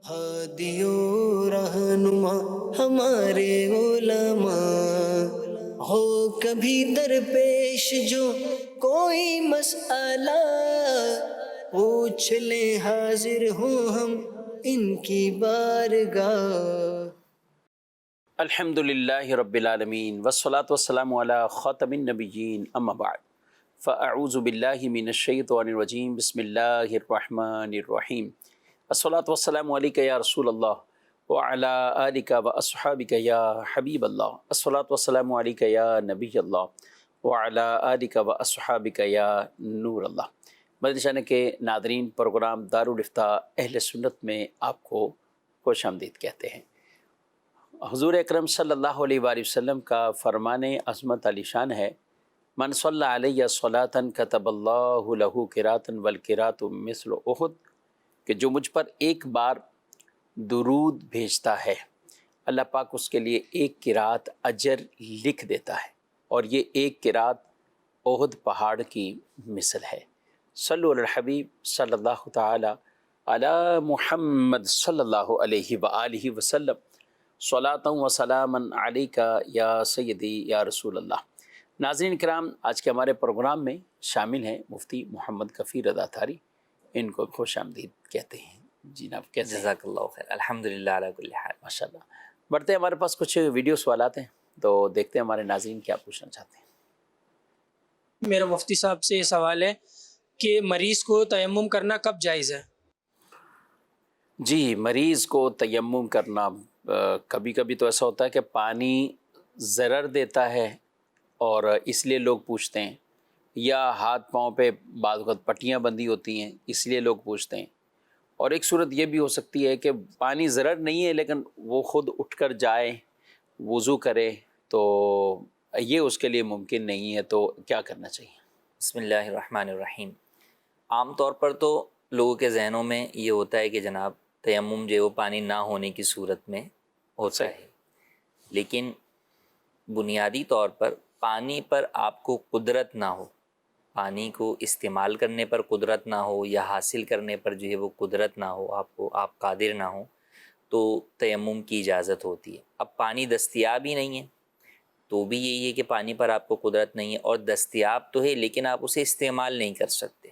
ہادیوں رہنما ہمارے علماء ہو کبھی درپیش جو کوئی مسئلہ پوچھ لیں حاضر ہوں ہم ان کی بارگاہ۔ الحمد للہ رب العالمین والصلاة والسلام علی خاتم النبیین اما بعد فاعوذ باللہ من الشیطان الرجیم بسم اللہ الرحمن الرحیم الصلاة والسلام علیک یا رسول اللہ وعلی آلک واصحابک یا حبیب اللہ الصلاة والسلام علیک یا نبی اللہ وعلی آلک واصحابک یا نور اللہ۔ مدنی چینل کے ناظرین، پروگرام دارالافتاء اہل سنت میں آپ کو خوش آمدید کہتے ہیں۔ حضور اکرم صلی اللہ علیہ وآلہ وسلم کا فرمان عظمت علی شان ہے، من صلی علیہ صلاۃ کتب اللہ لہ قراۃ والقراۃ مثل احد، کہ جو مجھ پر ایک بار درود بھیجتا ہے اللہ پاک اس کے لیے ایک قرات اجر لکھ دیتا ہے، اور یہ ایک قرات احد پہاڑ کی مثل ہے۔ صلو علی الحبیب صلی اللہ تعالی علی محمد صلی اللہ علیہ وآلہ وسلم، صلاۃ و سلام علیک یا سیدی یا رسول اللہ۔ ناظرین کرام، آج کے ہمارے پروگرام میں شامل ہیں مفتی محمد کفیل رضا تھاری، ان کو خوش آمدید کہتے ہیں۔ جی جناب، کیسے ہیں؟ جزاک اللہ خیر، الحمدللہ علی کل حال۔ ماشاء اللہ۔ بڑھتے ہیں، ہمارے پاس کچھ ویڈیو سوالات ہیں، تو دیکھتے ہیں ہمارے ناظرین کیا پوچھنا چاہتے ہیں۔ میرا مفتی صاحب سے یہ سوال ہے کہ مریض کو تیمم کرنا کب جائز ہے؟ جی، مریض کو تیمم کرنا کبھی کبھی تو ایسا ہوتا ہے کہ پانی ضرر دیتا ہے اور اس لیے لوگ پوچھتے ہیں، یا ہاتھ پاؤں پہ بعض وقت پٹیاں بندھی ہوتی ہیں اس لیے لوگ پوچھتے ہیں، اور ایک صورت یہ بھی ہو سکتی ہے کہ پانی ضرر نہیں ہے لیکن وہ خود اٹھ کر جائے وضو کرے تو یہ اس کے لیے ممکن نہیں ہے، تو کیا کرنا چاہیے؟ بسم اللہ الرحمن الرحیم۔ عام طور پر تو لوگوں کے ذہنوں میں یہ ہوتا ہے کہ جناب تیمم جو ہے وہ پانی نہ ہونے کی صورت میں ہوتا ہے، لیکن بنیادی طور پر پانی پر آپ کو قدرت نہ ہو، پانی کو استعمال کرنے پر قدرت نہ ہو یا حاصل کرنے پر جو ہے وہ قدرت نہ ہو، آپ قادر نہ ہو، تو تیمم کی اجازت ہوتی ہے۔ اب پانی دستیاب ہی نہیں ہے تو بھی یہی ہے کہ پانی پر آپ کو قدرت نہیں ہے، اور دستیاب تو ہے لیکن آپ اسے استعمال نہیں کر سکتے۔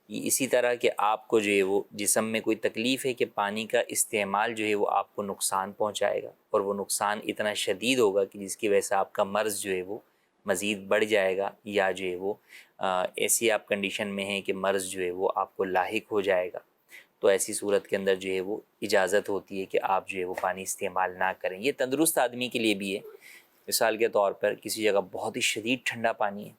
یہ اسی طرح کہ آپ کو جو ہے وہ جسم میں کوئی تکلیف ہے کہ پانی کا استعمال جو ہے وہ آپ کو نقصان پہنچائے گا، اور وہ نقصان اتنا شدید ہوگا کہ جس کی وجہ سے آپ کا مرض جو ہے وہ مزید بڑھ جائے گا، یا جو ہے وہ ایسی آپ کنڈیشن میں ہیں کہ مرض جو ہے وہ آپ کو لاحق ہو جائے گا، تو ایسی صورت کے اندر جو ہے وہ اجازت ہوتی ہے کہ آپ جو ہے وہ پانی استعمال نہ کریں۔ یہ تندرست آدمی کے لیے بھی ہے۔ مثال کے طور پر کسی جگہ بہت ہی شدید ٹھنڈا پانی ہے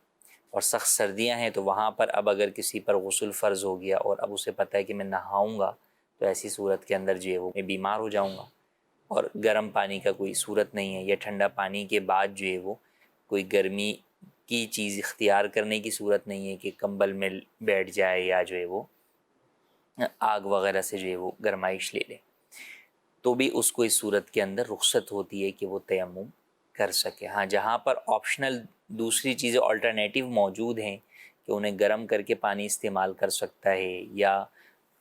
اور سخت سردیاں ہیں، تو وہاں پر اب اگر کسی پر غسل فرض ہو گیا اور اب اسے پتہ ہے کہ میں نہاؤں گا تو ایسی صورت کے اندر جو ہے وہ میں بیمار ہو جاؤں گا، اور گرم پانی کا کوئی صورت نہیں ہے، یا ٹھنڈا پانی کے بعد جو ہے وہ کوئی گرمی کی چیز اختیار کرنے کی صورت نہیں ہے کہ کمبل میں بیٹھ جائے یا جو ہے وہ آگ وغیرہ سے جو ہے وہ گرمائش لے لے، تو بھی اس کو اس صورت کے اندر رخصت ہوتی ہے کہ وہ تیمم کر سکے۔ ہاں، جہاں پر آپشنل دوسری چیزیں آلٹرنیٹیو موجود ہیں کہ انہیں گرم کر کے پانی استعمال کر سکتا ہے، یا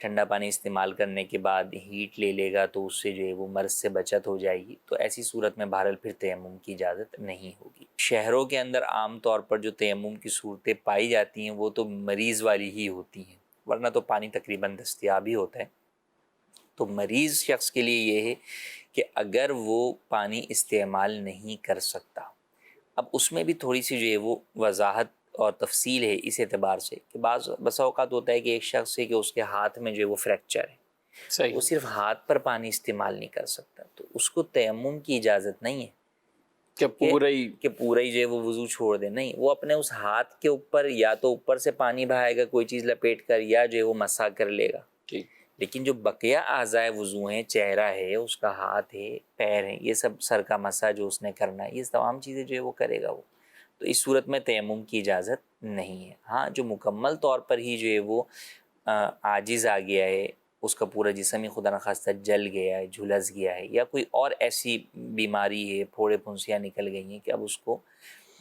ٹھنڈا پانی استعمال کرنے کے بعد ہیٹ لے لے گا تو اس سے جو ہے وہ مرض سے بچت ہو جائے گی، تو ایسی صورت میں بہرحال پھر تیمم کی اجازت نہیں ہوگی۔ شہروں کے اندر عام طور پر جو تیمم کی صورتیں پائی جاتی ہیں وہ تو مریض والی ہی ہوتی ہیں، ورنہ تو پانی تقریباً دستیاب ہی ہوتا ہے۔ تو مریض شخص کے لیے یہ ہے کہ اگر وہ پانی استعمال نہیں کر سکتا، اب اس میں بھی تھوڑی سی جو ہے وہ وضاحت اور تفصیل ہے اس اعتبار سے کہ بسا اوقات ہوتا ہے کہ ایک شخص ہے کہ اس کے ہاتھ میں جو ہے وہ فریکچر ہے، صحیح، وہ صرف ہاتھ پر پانی استعمال نہیں کر سکتا، تو اس کو تیمم کی اجازت نہیں ہے کہ پورا ہی جو ہے وہ وضو چھوڑ دے، نہیں، وہ اپنے اس ہاتھ کے اوپر یا تو اوپر سے پانی بہائے گا کوئی چیز لپیٹ کر، یا جو ہے وہ مسح کر لے گا۔ لیکن جو بقیہ اعضائے وضو ہیں، چہرہ ہے، اس کا ہاتھ ہے، پیر ہیں، یہ سب سر کا مسح جو اس نے کرنا ہے، یہ تمام چیزیں جو ہے وہ کرے گا وہ، تو اس صورت میں تیمم کی اجازت نہیں ہے۔ ہاں، جو مکمل طور پر ہی جو ہے وہ عاجز آ گیا ہے، اس کا پورا جسم ہی خدا نخواستہ جل گیا ہے، جھلس گیا ہے، یا کوئی اور ایسی بیماری ہے، پھوڑے پھنسیاں نکل گئی ہیں کہ اب اس کو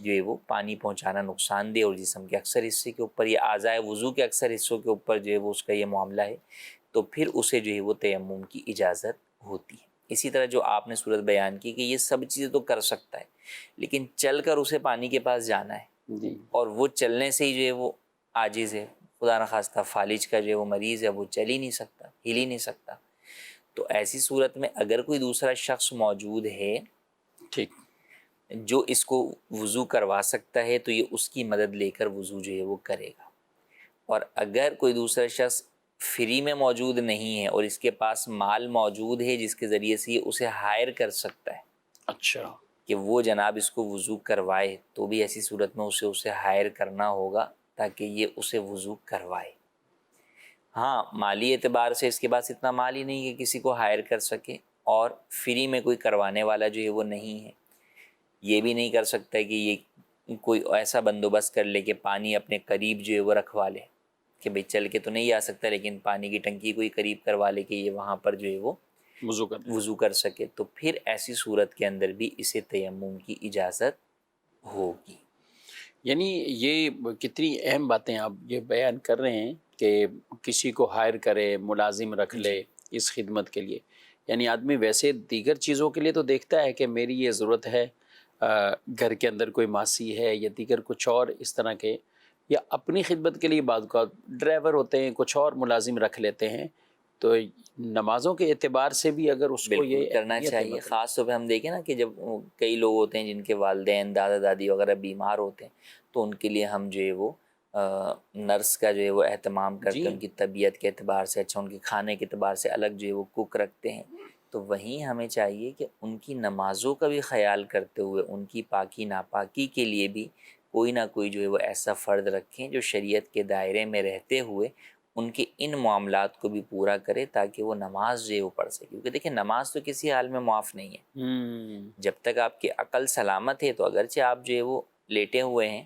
جو ہے وہ پانی پہنچانا نقصان دہ، اور جسم کے اکثر حصے کے اوپر یا اعضائے وضو کے اکثر حصوں کے اوپر جو ہے وہ اس کا یہ معاملہ ہے تو پھر اسے جو ہے وہ تیمم کی اجازت ہوتی ہے۔ اسی طرح جو آپ نے صورت بیان کی کہ یہ سب چیزیں تو کر سکتا ہے، لیکن چل کر اسے پانی کے پاس جانا ہے، جی اور وہ چلنے سے ہی جو ہے وہ عاجز ہے، خدا نخواستہ فالج کا جو ہے وہ مریض ہے، وہ چل ہی نہیں سکتا، ہل ہی نہیں سکتا، تو ایسی صورت میں اگر کوئی دوسرا شخص موجود ہے ٹھیک، جو اس کو وضو کروا سکتا ہے تو یہ اس کی مدد لے کر وضو جو ہے وہ کرے گا۔ اور اگر کوئی دوسرا شخص فری میں موجود نہیں ہے اور اس کے پاس مال موجود ہے جس کے ذریعے سے یہ اسے ہائر کر سکتا ہے اچھا، کہ وہ جناب اس کو وضو کروائے، تو بھی ایسی صورت میں اسے ہائر کرنا ہوگا تاکہ یہ اسے وضو کروائے۔ ہاں مالی اعتبار سے اس کے پاس اتنا مال ہی نہیں ہے کہ کسی کو ہائر کر سکے، اور فری میں کوئی کروانے والا جو ہے وہ نہیں ہے، یہ بھی نہیں کر سکتا کہ یہ کوئی ایسا بندوبست کر لے کہ پانی اپنے قریب جو ہے وہ رکھوا لے کہ بھئی چل کے تو نہیں آ سکتا لیکن پانی کی ٹنکی کوئی قریب کروا لے کہ یہ وہاں پر جو ہے وہ وضو کر سکے، تو پھر ایسی صورت کے اندر بھی اسے تیمم کی اجازت ہوگی۔ یعنی یہ کتنی اہم باتیں آپ یہ بیان کر رہے ہیں کہ کسی کو ہائر کرے، ملازم رکھ لے اس خدمت کے لیے۔ یعنی آدمی ویسے دیگر چیزوں کے لیے تو دیکھتا ہے کہ میری یہ ضرورت ہے، گھر کے اندر کوئی ماسی ہے یا دیگر کچھ اور اس طرح کے، یا اپنی خدمت کے لیے بعض اوقات ڈرائیور ہوتے ہیں، کچھ اور ملازم رکھ لیتے ہیں، تو نمازوں کے اعتبار سے بھی اگر اس کو بالکل یہ کرنا اہمیت ہے چاہیے، مطلب۔ خاص طور پہ ہم دیکھیں نا کہ جب کئی لوگ ہوتے ہیں جن کے والدین دادا دادی وغیرہ بیمار ہوتے ہیں تو ان کے لیے ہم جو ہے وہ نرس کا جو ہے وہ اہتمام کرتے ہیں، ان کی طبیعت کے اعتبار سے، اچھا ان کے کھانے کے اعتبار سے الگ جو ہے وہ کوک رکھتے ہیں، تو وہیں ہمیں چاہیے کہ ان کی نمازوں کا بھی خیال کرتے ہوئے ان کی پاکی ناپاکی کے لیے بھی کوئی نہ کوئی جو ہے وہ ایسا فرد رکھیں جو شریعت کے دائرے میں رہتے ہوئے ان کے ان معاملات کو بھی پورا کرے تاکہ وہ نماز جو ہے وہ پڑھ سکے، کیونکہ دیکھیں نماز تو کسی حال میں معاف نہیں ہے، جب تک آپ کی عقل سلامت ہے تو اگرچہ آپ جو ہے وہ لیٹے ہوئے ہیں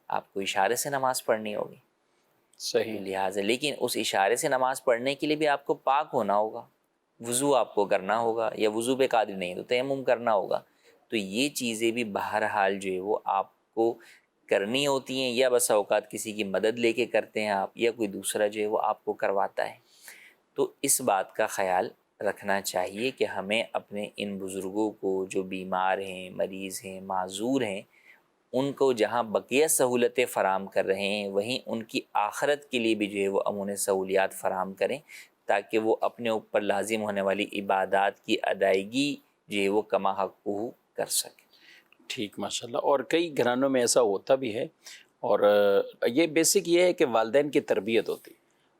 آپ کو اشارے سے نماز پڑھنی ہوگی، صحیح، لہٰذا لیکن اس اشارے سے نماز پڑھنے کے لیے بھی آپ کو پاک ہونا ہوگا، وضو آپ کو کرنا ہوگا، یا وضو پہ قادر نہیں تو تیمم کرنا ہوگا، تو یہ چیزیں بھی بہرحال جو ہے وہ آپ کو کرنی ہوتی ہیں، یا بس اوقات کسی کی مدد لے کے کرتے ہیں آپ، یا کوئی دوسرا جو ہے وہ آپ کو کرواتا ہے، تو اس بات کا خیال رکھنا چاہیے کہ ہمیں اپنے ان بزرگوں کو جو بیمار ہیں، مریض ہیں، معذور ہیں، ان کو جہاں بقیہ سہولتیں فراہم کر رہے ہیں وہیں ان کی آخرت کے لیے بھی جو ہے وہ امون سہولیات فراہم کریں تاکہ وہ اپنے اوپر لازم ہونے والی عبادات کی ادائیگی جو ہے وہ کما حقہ کر سکیں۔ ٹھیک، ماشاءاللہ۔ اور کئی گھرانوں میں ایسا ہوتا بھی ہے، اور یہ بیسک یہ ہے کہ والدین کی تربیت ہوتی۔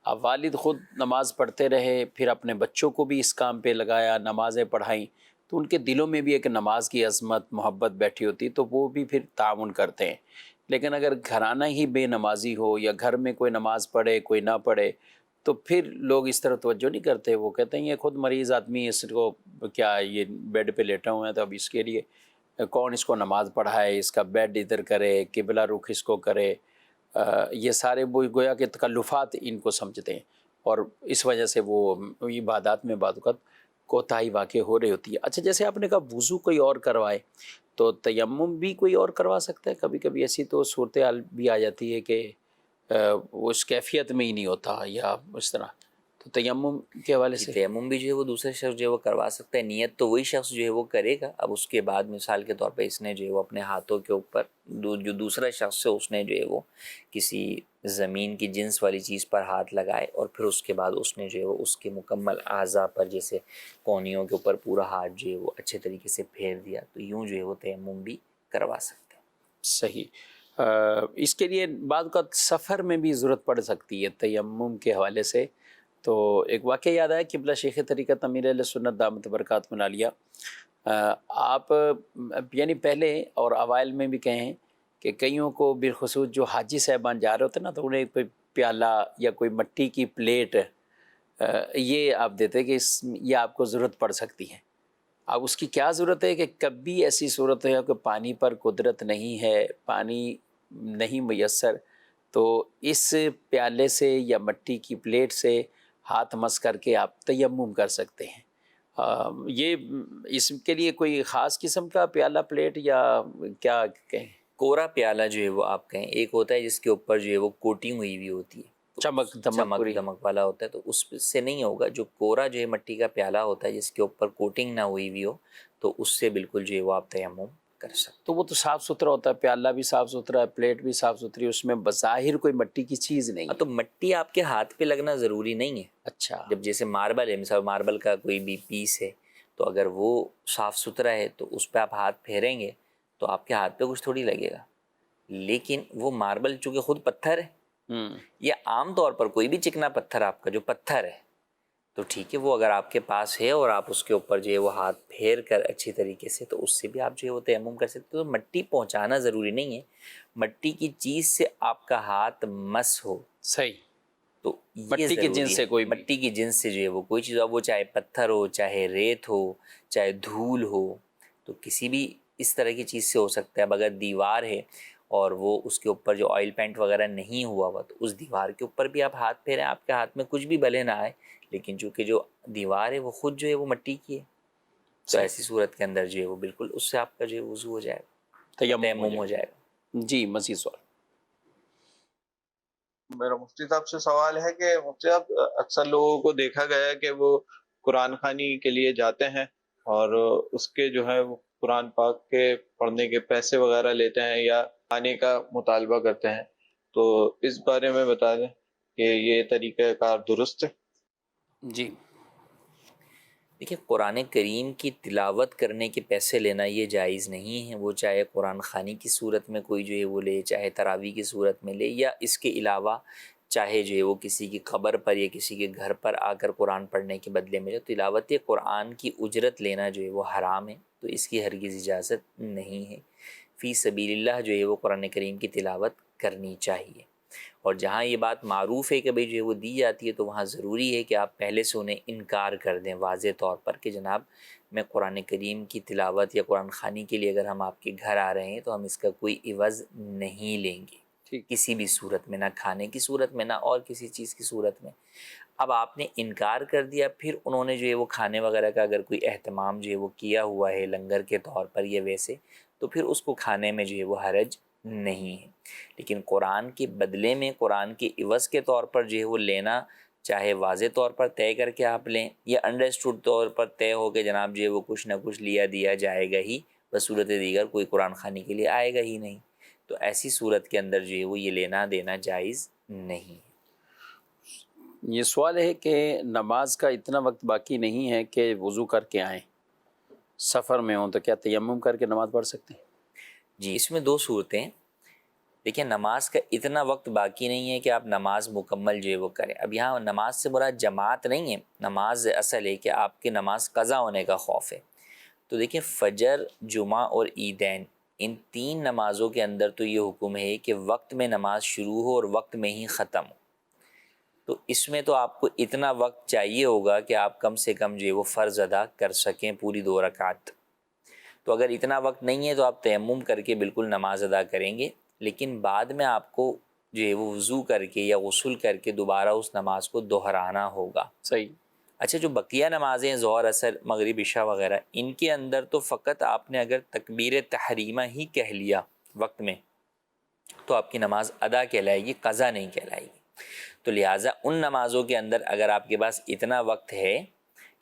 اب والد خود نماز پڑھتے رہے، پھر اپنے بچوں کو بھی اس کام پہ لگایا، نمازیں پڑھائیں، تو ان کے دلوں میں بھی ایک نماز کی عظمت، محبت بیٹھی ہوتی، تو وہ بھی پھر تعاون کرتے ہیں۔ لیکن اگر گھرانہ ہی بے نمازی ہو یا گھر میں کوئی نماز پڑھے کوئی نہ پڑھے تو پھر لوگ اس طرح توجہ نہیں کرتے، وہ کہتے ہیں یہ خود مریض آدمی ہے، اس کو کیا یہ بیڈ پہ لیٹا ہوا ہے تو اب اس کے لیے کون اس کو نماز پڑھائے، اس کا بیڈ ادھر کرے، قبلہ رخ اس کو کرے، یہ سارے وہ گویا کہ تکلفات ان کو سمجھتے ہیں، اور اس وجہ سے وہ عبادات میں بعض اوقات کوتاہی واقع ہو رہی ہوتی ہے۔ اچھا، جیسے آپ نے کہا وضو کوئی اور کروائے تو تیمم بھی کوئی اور کروا سکتا ہے؟ کبھی کبھی ایسی تو صورتحال بھی آ جاتی ہے کہ وہ اس کیفیت میں ہی نہیں ہوتا یا اس طرح، تو تیمم کے حوالے سے تیمم بھی جو ہے وہ دوسرے شخص جو ہے وہ کروا سکتا ہے، نیت تو وہی شخص جو ہے وہ کرے گا، اب اس کے بعد مثال کے طور پہ اس نے جو ہے وہ اپنے ہاتھوں کے اوپر جو دوسرا شخص ہے اس نے جو ہے وہ کسی زمین کی جنس والی چیز پر ہاتھ لگائے اور پھر اس کے بعد اس نے جو ہے وہ اس کے مکمل اعضاء پر جیسے کونیوں کے اوپر پورا ہاتھ جو ہے وہ اچھے طریقے سے پھیر دیا، تو یوں جو ہے وہ تیمم بھی کروا سکتے ہیں۔ صحیح۔ اس کے لیے بعض اوقات سفر میں بھی ضرورت پڑ سکتی ہے تیمم کے حوالے سے، تو ایک واقعہ یاد آیا، قبلہ شیخ طریقت امیر اہل سنت دامت برکاتہم العالیہ، آپ یعنی پہلے اور اوائل میں بھی کہیں کہ کئیوں کو بالخصوص جو حاجی صاحبان جا رہے ہوتے نا تو انہیں کوئی پیالہ یا کوئی مٹی کی پلیٹ یہ آپ دیتے کہ یہ آپ کو ضرورت پڑ سکتی ہے۔ اب اس کی کیا ضرورت ہے کہ کبھی ایسی صورت ہے کہ پانی پر قدرت نہیں ہے، پانی نہیں میسر، تو اس پیالے سے یا مٹی کی پلیٹ سے ہاتھ مس کر کے آپ تیمم کر سکتے ہیں۔ یہ اس کے لیے کوئی خاص قسم کا پیالہ پلیٹ یا کیا کہیں؟ کورا پیالہ جو ہے وہ آپ کہیں، ایک ہوتا ہے جس کے اوپر جو ہے وہ کوٹنگ ہوئی ہوئی ہوتی ہے، چمک دمک پوری. دمک والا ہوتا ہے، تو اس سے نہیں ہوگا. جو کورا جو ہے مٹی کا پیالہ ہوتا ہے جس کے اوپر کوٹنگ نہ ہوئی ہوئی ہو، تو اس سے بالکل جو ہے وہ آپ تیمم کر سکتے. تو وہ تو صاف ستھرا ہوتا ہے، پیالہ بھی صاف ستھرا ہے، پلیٹ بھی صاف ستھری، اس میں بظاہر کوئی مٹی کی چیز نہیں ہے. تو مٹی آپ کے ہاتھ پہ لگنا ضروری نہیں ہے. اچھا. جب جیسے ماربل ہے، مثال ماربل کا کوئی بھی پیس ہے، تو اگر وہ صاف ستھرا ہے تو اس پہ آپ ہاتھ پھیریں گے تو آپ کے ہاتھ پہ کچھ تھوڑی لگے گا. لیکن وہ ماربل چونکہ خود پتھر ہے، یا عام طور پر کوئی بھی چکنا پتھر آپ کا جو پتھر ہے، تو ٹھیک ہے، وہ اگر آپ کے پاس ہے اور آپ اس کے اوپر جو ہے وہ ہاتھ پھیر کر اچھی طریقے سے، تو اس سے بھی آپ جو ہے وہ تیمم کر سکتے. تو مٹی پہنچانا ضروری نہیں ہے، مٹی کی چیز سے آپ کا ہاتھ مس ہو. صحیح. تو یہ مٹی کی ضروری جنس ہے. سے کوئی بھی. مٹی کی جنس سے جو ہے وہ کوئی چیز، اب وہ چاہے پتھر ہو، چاہے ریت ہو، چاہے دھول ہو، تو کسی بھی اس طرح کی چیز سے ہو سکتا ہے. اب اگر دیوار ہے اور وہ اس کے اوپر جو آئل پینٹ وغیرہ نہیں ہوا ہوا، تو اس دیوار کے اوپر بھی آپ ہاتھ پھیریں، آپ کے ہاتھ میں کچھ بھی بھلے نہ آئے، لیکن چونکہ جو دیوار ہے وہ خود جو ہے وہ مٹی کی ہے، تو ایسی صورت کے اندر جو ہے وہ بالکل اس سے آپ کا جو ہے وضو ہو جائے گا، تیمم ہو جائے گا. جی مزید سوال. میرا مفتی صاحب سے سوال ہے کہ مفتی صاحب، اکثر لوگوں کو دیکھا گیا ہے کہ وہ قرآن خوانی کے لیے جاتے ہیں اور اس کے جو ہے وہ قرآن پاک کے پڑھنے کے پیسے وغیرہ لیتے ہیں یا آنے کا مطالبہ کرتے ہیں. تو اس بارے میں بتا دیں کہ یہ طریقہ کار درست ہے؟ جی دیکھیں، قرآن کریم کی تلاوت کرنے کے پیسے لینا یہ جائز نہیں ہے. وہ چاہے قرآن خوانی کی صورت میں کوئی جو ہے وہ لے، چاہے تراویح کی صورت میں لے، یا اس کے علاوہ چاہے جو ہے وہ کسی کی قبر پر یا کسی کے گھر پر آ کر قرآن پڑھنے کے بدلے میں. جو تلاوت قرآن کی اجرت لینا جو ہے وہ حرام ہے، تو اس کی ہرگز اجازت نہیں ہے. فی سبیل اللہ جو ہے وہ قرآن کریم کی تلاوت کرنی چاہیے. اور جہاں یہ بات معروف ہے کہ بھئی جو ہے وہ دی جاتی ہے، تو وہاں ضروری ہے کہ آپ پہلے سے انہیں انکار کر دیں واضح طور پر کہ جناب میں قرآن کریم کی تلاوت یا قرآن خوانی کے لیے اگر ہم آپ کے گھر آ رہے ہیں تو ہم اس کا کوئی عوض نہیں لیں گے، کسی بھی صورت میں، نہ کھانے کی صورت میں، نہ اور کسی چیز کی صورت میں. اب آپ نے انکار کر دیا، پھر انہوں نے جو ہے وہ کھانے وغیرہ کا اگر کوئی اہتمام جو ہے وہ کیا ہوا ہے لنگر کے طور پر یا ویسے، تو پھر اس کو کھانے میں جو ہے وہ حرج نہیں ہے. لیکن قرآن کے بدلے میں، قرآن کے عوض کے طور پر جو ہے وہ لینا، چاہے واضح طور پر طے کر کے آپ لیں یا انڈرسٹوڈ طور پر طے ہو کہ جناب جو ہے وہ کچھ نہ کچھ لیا دیا جائے گا ہی، بصورت دیگر کوئی قرآن خوانی کے لیے آئے گا ہی نہیں، تو ایسی صورت کے اندر جو ہے وہ یہ لینا دینا جائز نہیں ہے. یہ سوال ہے کہ نماز کا اتنا وقت باقی نہیں ہے کہ وضو کر کے آئیں، سفر میں ہوں، تو کیا تیمم کر کے نماز پڑھ سکتے ہیں؟ جی، اس میں دو صورتیں. دیکھیں، نماز کا اتنا وقت باقی نہیں ہے کہ آپ نماز مکمل جو ہے وہ کریں. اب یہاں نماز سے مراد جماعت نہیں ہے، نماز اصل ہے کہ آپ کی نماز قضا ہونے کا خوف ہے. تو دیکھیں، فجر، جمعہ اور عیدین، ان تین نمازوں کے اندر تو یہ حکم ہے کہ وقت میں نماز شروع ہو اور وقت میں ہی ختم ہو. تو اس میں تو آپ کو اتنا وقت چاہیے ہوگا کہ آپ کم سے کم جو ہے وہ فرض ادا کر سکیں پوری 2 رکعت. تو اگر اتنا وقت نہیں ہے تو آپ تیمم کر کے بالکل نماز ادا کریں گے، لیکن بعد میں آپ کو جو ہے وہ وضو کر کے یا غسل کر کے دوبارہ اس نماز کو دہرانا ہوگا. صحیح. اچھا، جو بقیہ نمازیں ظہر، عصر، مغرب، عشاء وغیرہ، ان کے اندر تو فقط آپ نے اگر تکبیر تحریمہ ہی کہہ لیا وقت میں تو آپ کی نماز ادا کہلائے گی، قضا نہیں کہلائے گی. تو لہٰذا ان نمازوں کے اندر اگر آپ کے پاس اتنا وقت ہے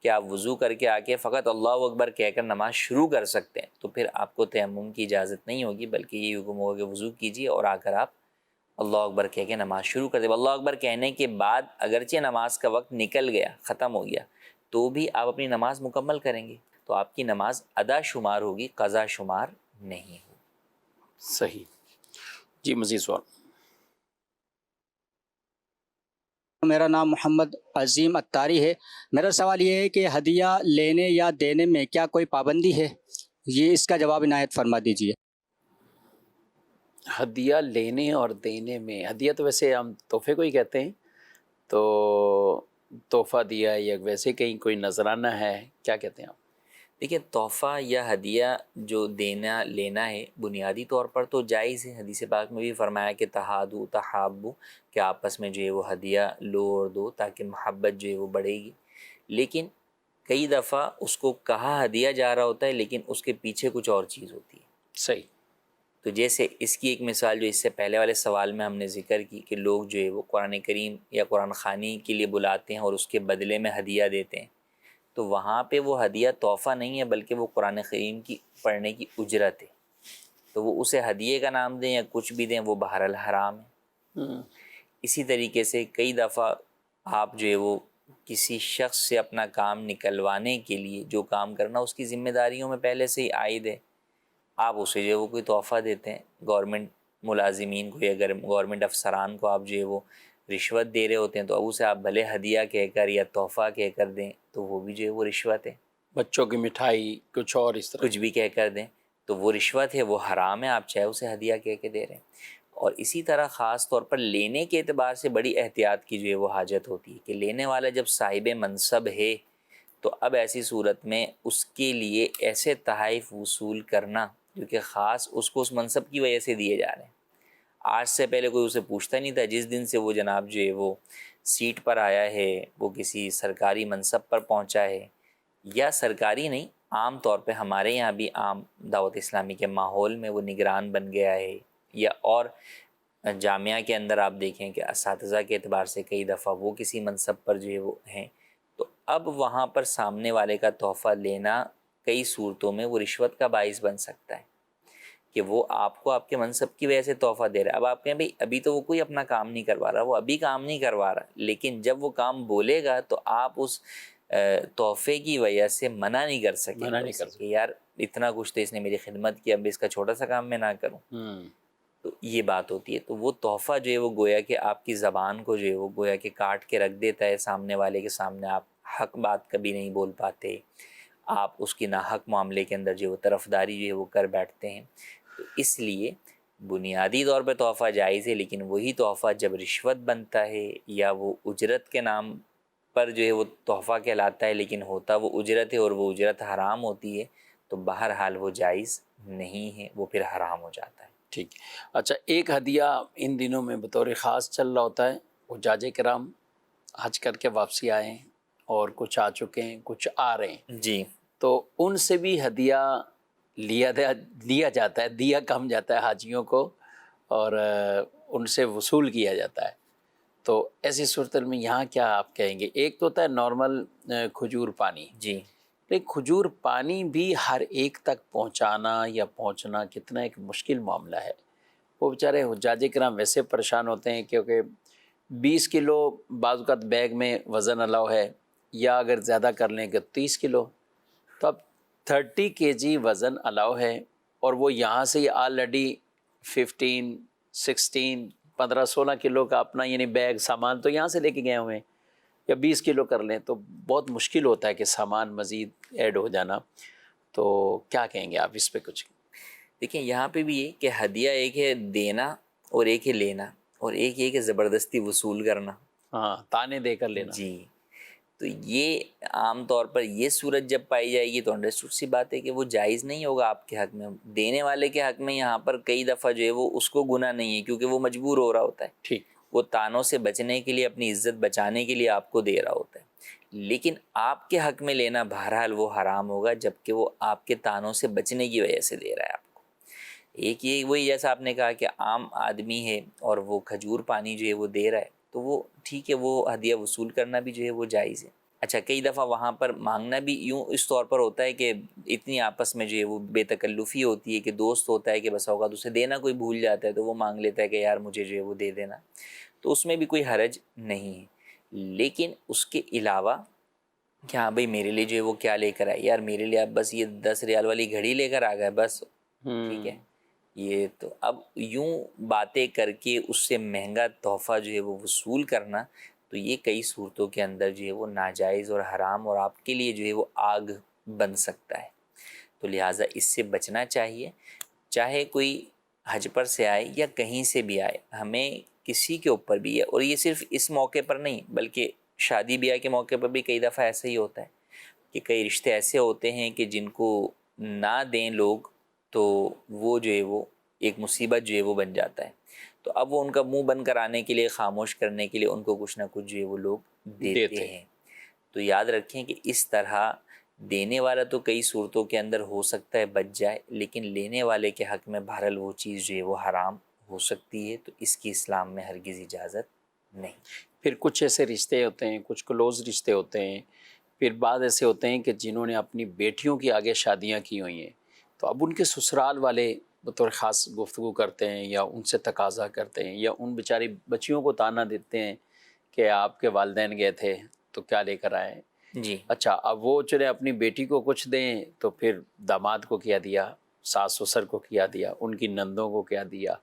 کہ آپ وضو کر کے آ کے فقط اللہ اکبر کہہ کر نماز شروع کر سکتے ہیں، تو پھر آپ کو تیمم کی اجازت نہیں ہوگی، بلکہ یہ حکم ہوگا کہ وضو کیجیے اور آ کر آپ اللہ اکبر کہہ کے نماز شروع کر دیں. اللہ اکبر کہنے کے بعد اگرچہ نماز کا وقت نکل گیا، ختم ہو گیا، تو بھی آپ اپنی نماز مکمل کریں گے، تو آپ کی نماز ادا شمار ہوگی، قضا شمار نہیں ہوگی. صحیح. جی مزید سوال. میرا نام محمد عظیم اتاری ہے. میرا سوال یہ ہے کہ ہدیہ لینے یا دینے میں کیا کوئی پابندی ہے؟ یہ اس کا جواب عنایت فرما دیجیے. ہدیہ لینے اور دینے میں، ہدیہ تو ویسے ہم تحفے کو ہی کہتے ہیں، تو تحفہ دیا یا ویسے کہیں کوئی نذرانہ ہے، کیا کہتے ہیں آپ؟ دیکھیے، تحفہ یا ہدیہ جو دینا لینا ہے بنیادی طور پر تو جائز ہے. حدیث پاک میں بھی فرمایا کہ تہادو تحابو، کہ آپس میں جو ہے وہ ہدیہ لو اور دو تاکہ محبت جو ہے وہ بڑھے گی. لیکن کئی دفعہ اس کو کہا ہدیہ جا رہا ہوتا ہے لیکن اس کے پیچھے کچھ اور چیز ہوتی ہے. صحیح. تو جیسے اس کی ایک مثال جو اس سے پہلے والے سوال میں ہم نے ذکر کی کہ لوگ جو ہے وہ قرآن کریم یا قرآن خوانی کے لیے بلاتے ہیں اور اس کے بدلے میں ہدیہ دیتے ہیں، تو وہاں پہ وہ ہدیہ تحفہ نہیں ہے بلکہ وہ قرآن کریم کی پڑھنے کی اجرت ہے، تو وہ اسے ہدیے کا نام دیں یا کچھ بھی دیں وہ بہرحال حرام ہے۔ اسی طریقے سے کئی دفعہ آپ جو ہے وہ کسی شخص سے اپنا کام نکلوانے کے لیے جو کام کرنا اس کی ذمہ داریوں میں پہلے سے ہی عائد ہے، آپ اسے جو ہے وہ کوئی تحفہ دیتے ہیں، گورنمنٹ ملازمین کو یا گورنمنٹ افسران کو آپ جو ہے وہ رشوت دے رہے ہوتے ہیں، تو اب اسے آپ بھلے ہدیہ کہہ کر یا تحفہ کہہ کر دیں تو وہ بھی جو ہے وہ رشوت ہے، بچوں کی مٹھائی کچھ اور اس طرح کچھ بھی کہہ کر دیں تو وہ رشوت ہے، وہ حرام ہے، آپ چاہے اسے ہدیہ کہہ کے دے رہے ہیں۔ اور اسی طرح خاص طور پر لینے کے اعتبار سے بڑی احتیاط کی جو ہے وہ حاجت ہوتی ہے کہ لینے والا جب صاحب منصب ہے تو اب ایسی صورت میں اس کے لیے ایسے تحائف وصول کرنا جو کہ خاص اس کو اس منصب کی وجہ سے دیے جا رہے ہیں، آج سے پہلے کوئی اسے پوچھتا نہیں تھا، جس دن سے وہ جناب جو ہے وہ سیٹ پر آیا ہے، وہ کسی سرکاری منصب پر پہنچا ہے، یا سرکاری نہیں، عام طور پہ ہمارے یہاں بھی عام دعوت اسلامی کے ماحول میں وہ نگران بن گیا ہے، یا اور جامعہ کے اندر آپ دیکھیں کہ اساتذہ کے اعتبار سے کئی دفعہ وہ کسی منصب پر جو ہے وہ ہیں، تو اب وہاں پر سامنے والے کا تحفہ لینا کئی صورتوں میں وہ رشوت کا باعث بن سکتا ہے کہ وہ آپ کو آپ کے منصب کی وجہ سے تحفہ دے رہا ہے۔ اب آپ کہیں بھئی ابھی تو وہ کوئی اپنا کام نہیں کروا رہا، وہ ابھی کام نہیں کروا رہا، لیکن جب وہ کام بولے گا تو آپ اس تحفے کی وجہ سے منع نہیں کر سکے کہ یار اتنا کچھ تو اس نے میری خدمت کی، اب اس کا چھوٹا سا کام میں نہ کروں۔ تو یہ بات ہوتی ہے، تو وہ تحفہ جو ہے وہ گویا کہ آپ کی زبان کو جو ہے وہ گویا کہ کاٹ کے رکھ دیتا ہے، سامنے والے کے سامنے آپ حق بات کبھی نہیں بول پاتے، آپ اس کی ناحق معاملے کے اندر جو ہے وہ طرفداری جو ہے وہ کر بیٹھتے ہیں۔ تو اس لیے بنیادی طور پہ تحفہ جائز ہے، لیکن وہی تحفہ جب رشوت بنتا ہے یا وہ اجرت کے نام پر جو ہے وہ تحفہ کہلاتا ہے لیکن ہوتا وہ اجرت ہے اور وہ اجرت حرام ہوتی ہے، تو بہرحال وہ جائز نہیں ہے، وہ پھر حرام ہو جاتا ہے۔ ٹھیک۔ اچھا، ایک ہدیہ ان دنوں میں بطور خاص چل رہا ہوتا ہے، حجاج کرام حج کر کے واپسی آئے ہیں اور کچھ آ چکے ہیں، کچھ آ رہے ہیں، جی، تو ان سے بھی ہدیہ لیا جاتا ہے، دیا کم جاتا ہے حاجیوں کو اور ان سے وصول کیا جاتا ہے، تو ایسی صورت میں یہاں کیا آپ کہیں گے؟ ایک تو ہوتا ہے نارمل کھجور پانی، جی، لیکن کھجور پانی بھی ہر ایک تک پہنچانا یا پہنچنا کتنا ایک مشکل معاملہ ہے۔ وہ بیچارے حجاج کرام ویسے پریشان ہوتے ہیں کیونکہ 20 کلو بعض اوقات بیگ میں وزن الاؤ ہے، یا اگر زیادہ کر لیں کہ 30 کلو، تو اب 30 kg وزن الاؤ ہے، اور وہ یہاں سے آلریڈی 15 16 15 16 کلو کا اپنا یعنی بیگ سامان تو یہاں سے لے کے گئے ہوئے ہیں، یا 20 کلو کر لیں تو بہت مشکل ہوتا ہے کہ سامان مزید ایڈ ہو جانا، تو کیا کہیں گے آپ اس پہ کچھ؟ دیکھیں یہاں پہ بھی یہ کہ ہدیہ ایک ہے دینا اور ایک ہے لینا، اور ایک یہ کہ زبردستی وصول کرنا، ہاں، تانے دے کر لینا۔ جی، تو یہ عام طور پر یہ صورت جب پائی جائے گی تو انڈرسٹوڈ سی بات ہے کہ وہ جائز نہیں ہوگا آپ کے حق میں، دینے والے کے حق میں یہاں پر کئی دفعہ جو ہے وہ اس کو گناہ نہیں ہے کیونکہ وہ مجبور ہو رہا ہوتا ہے، ٹھیک، وہ تانوں سے بچنے کے لیے، اپنی عزت بچانے کے لیے آپ کو دے رہا ہوتا ہے، لیکن آپ کے حق میں لینا بہرحال وہ حرام ہوگا جبکہ وہ آپ کے تانوں سے بچنے کی وجہ سے دے رہا ہے آپ کو۔ ایک یہ وہی جیسا آپ نے کہا کہ عام آدمی ہے اور وہ کھجور پانی جو ہے وہ دے رہا ہے تو وہ ٹھیک ہے، وہ ہدیہ وصول کرنا بھی جو ہے وہ جائز ہے۔ اچھا، کئی دفعہ وہاں پر مانگنا بھی یوں اس طور پر ہوتا ہے کہ اتنی آپس میں جو ہے وہ بے تکلفی ہوتی ہے کہ دوست ہوتا ہے کہ بس اوقات اسے دینا کوئی بھول جاتا ہے تو وہ مانگ لیتا ہے کہ یار مجھے جو ہے وہ دے دینا، تو اس میں بھی کوئی حرج نہیں ہے، لیکن اس کے علاوہ کہ ہاں بھائی میرے لیے جو ہے وہ کیا لے کر آئے، یار میرے لیے آپ بس یہ 10 ریال والی گھڑی لے کر آ گئے بس، ٹھیک ہے، یہ تو اب یوں باتیں کر کے اس سے مہنگا تحفہ جو ہے وہ وصول کرنا، تو یہ کئی صورتوں کے اندر جو ہے وہ ناجائز اور حرام اور آپ کے لیے جو ہے وہ آگ بن سکتا ہے، تو لہٰذا اس سے بچنا چاہیے، چاہے کوئی حج پر سے آئے یا کہیں سے بھی آئے، ہمیں کسی کے اوپر بھی ہے، اور یہ صرف اس موقع پر نہیں بلکہ شادی بیاہ کے موقع پر بھی کئی دفعہ ایسا ہی ہوتا ہے کہ کئی رشتے ایسے ہوتے ہیں کہ جن کو نہ دیں لوگ تو وہ جو ہے وہ ایک مصیبت جو ہے وہ بن جاتا ہے، تو اب وہ ان کا منہ بند کرانے کے لیے، خاموش کرنے کے لیے ان کو کچھ نہ کچھ جو ہے وہ لوگ دیتے ہیں، تو یاد رکھیں کہ اس طرح دینے والا تو کئی صورتوں کے اندر ہو سکتا ہے بچ جائے، لیکن لینے والے کے حق میں بہرحال وہ چیز جو ہے وہ حرام ہو سکتی ہے، تو اس کی اسلام میں ہرگز اجازت نہیں۔ پھر کچھ ایسے رشتے ہوتے ہیں، کچھ کلوز رشتے ہوتے ہیں، پھر بعض ایسے ہوتے ہیں کہ جنہوں نے اپنی بیٹیوں کی آگے شادیاں کی ہوئی ہیں، تو اب ان کے سسرال والے بطور خاص گفتگو کرتے ہیں یا ان سے تقاضا کرتے ہیں یا ان بیچاری بچیوں کو تانا دیتے ہیں کہ آپ کے والدین گئے تھے تو کیا لے کر آئے۔ جی اچھا، اب وہ چلے اپنی بیٹی کو کچھ دیں تو پھر داماد کو کیا دیا، ساس سسر کو کیا دیا، ان کی نندوں کو کیا دیا،